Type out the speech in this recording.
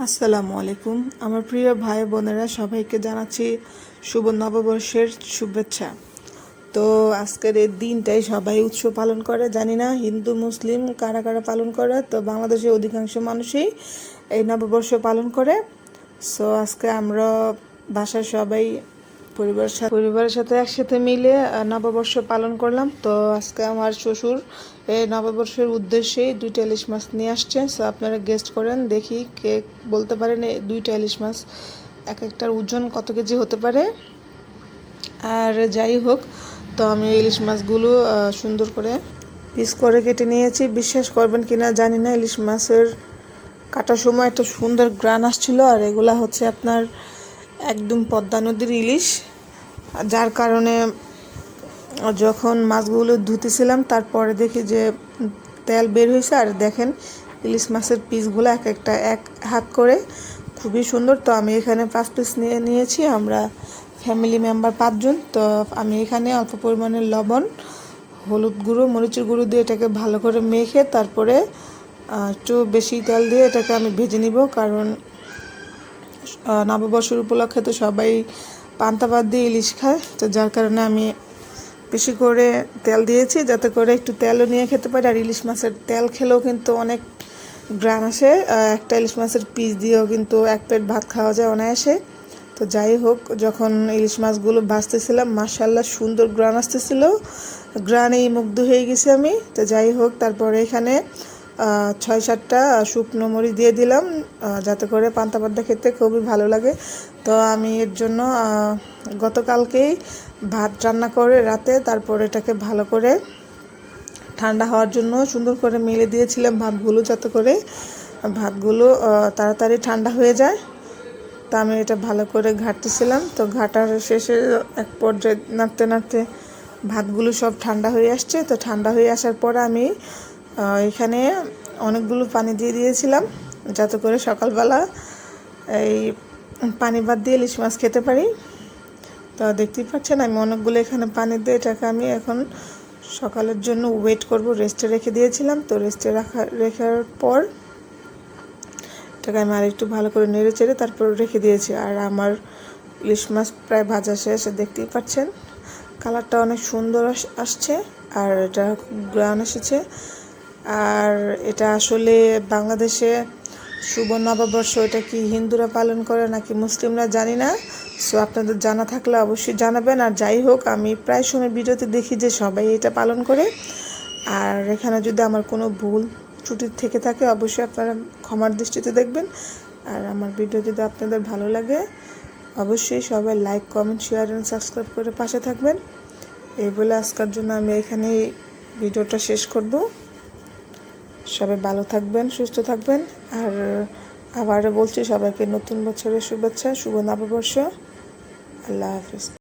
আসসালামু আলাইকুম। আমার প্রিয় ভাই বোনেরা সবাইকে জানাচ্ছি শুভ নববর্ষের শুভেচ্ছা। তো আজকের এই দিনটাই সবাই উৎসব পালন করে, জানি না হিন্দু মুসলিম কারা কারা পালন করে, তো বাংলাদেশের অধিকাংশ মানুষই এই নববর্ষ পালন করে। সো আজকে আমরা বাসার সবাই পরিবারের সাথে একসাথে মিলে নববর্ষ পালন করলাম। তো আজকে আমার শ্বশুর এই নববর্ষের উদ্দেশ্যেই 2টা ইলিশ মাছ নিয়ে আসছে। সো আপনারা গেস্ট করেন, দেখি কে বলতে পারেন এই 2টা ইলিশ মাছ এক একটার ওজন কত কেজি হতে পারে। আর যাই হোক, তো আমি ইলিশ মাছগুলো সুন্দর করে পিস করে কেটে নিয়েছি। বিশ্বাস করবেন কিনা জানি না, ইলিশ মাছের কাটার সময় একটা সুন্দর গ্রান আসছিল। আর এগুলা হচ্ছে আপনার একদম পদ্মা নদীর ইলিশ, যার কারণে যখন মাছগুলো ধুতেছিলাম তারপরে দেখি যে তেল বের হয়েছে। আর দেখেন ইলিশ মাছের পিসগুলো এক একটা এক হাত করে, খুবই সুন্দর। তো আমি এখানে 5 পিস নিয়েছি, আমরা ফ্যামিলি মেম্বার 5 জন। তো আমি এখানে অল্প পরিমাণে লবণ, হলুদ গুঁড়ো, মরিচের গুঁড়ো দিয়ে এটাকে ভালো করে মেখে তারপরে একটু বেশি তেল দিয়ে এটাকে আমি ভেজে নিব। কারণ নববর্ষের উপলক্ষে তো সবাই পান্তা ভাত দিয়ে ইলিশ খায়, তো যার কারণে আমি বেশি করে তেল দিয়েছি, যাতে করে একটু তেলও নিয়ে খেতে পারি। আর ইলিশ মাছের তেল খেলেও কিন্তু অনেক গ্রান আসে, একটা ইলিশ মাছের পিস দিয়েও কিন্তু 1 প্লেট ভাত খাওয়া যায় অনায়াসে। তো যাই হোক, যখন ইলিশ মাছগুলো ভাজতেছিলাম মাশাআল্লাহ সুন্দর গ্রান আসতেছিল, গ্রানেই মুগ্ধ হয়ে গেছি আমি। তো যাই হোক, তারপরে এখানে 6-7টা শুকনো মরিচ দিয়ে দিলাম, যাতে করে পান্তা ভাতটা খেতে খুবই ভালো লাগে। তো আমি এর জন্য গতকালকেই ভাত রান্না করে রাতে, তারপর এটাকে ভালো করে ঠান্ডা হওয়ার জন্য সুন্দর করে মেলে দিয়েছিলাম ভাতগুলো, যাতে করে ভাতগুলো তাড়াতাড়ি ঠান্ডা হয়ে যায়। তো আমি এটা ভালো করে ঘাঁটতেছিলাম। তো ঘাটার শেষে এক পর্যায়ে নাড়তে নাড়তে ভাতগুলো সব ঠান্ডা হয়ে আসছে। তো ঠান্ডা হয়ে আসার পর আমি এখানে অনেকগুলো পানি দিয়ে দিয়েছিলাম, যাতে করে সকালবেলা এই পানি ভাত দিয়ে ইলিশ মাছ খেতে পারি। তো দেখতেই পাচ্ছেন আমি অনেকগুলো এখানে পানি দিয়ে এটাকে আমি এখন সকালের জন্য ওয়েট করব, রেস্টে রেখে দিয়েছিলাম। তো রেস্টে রাখার পর এটাকে আমি আর একটু ভালো করে নেড়ে চেড়ে তারপর রেখে দিয়েছি। আর আমার ইলিশ মাছ প্রায় ভাজা শেষ, দেখতেই পাচ্ছেন কালারটা অনেক সুন্দর আসছে, আর এটা গ্রান এসেছে। আর এটা আসলে বাংলাদেশে শুভ নববর্ষ, এটা কি হিন্দুরা পালন করে নাকি মুসলিমরা জানি না। সো আপনাদের জানা থাকলে অবশ্যই জানাবেন। আর যাই হোক, আমি প্রায় সময় ভিডিওতে দেখি যে সবাই এটা পালন করে। আর এখানে যদি আমার কোনো ভুল ত্রুটি থেকে থাকে অবশ্যই আপনারা ক্ষমার দৃষ্টিতে দেখবেন। আর আমার ভিডিও যদি আপনাদের ভালো লাগে অবশ্যই সবাই লাইক, কমেন্ট, শেয়ার এবং সাবস্ক্রাইব করে পাশে থাকবেন। এই বলে আজকের জন্য আমি এখানেই ভিডিওটা শেষ করব। সবাই ভালো থাকবেন, সুস্থ থাকবেন। আর আবারও বলছি সবাইকে নতুন বছরের শুভেচ্ছা, শুভ নববর্ষ। আল্লাহ হাফিজ।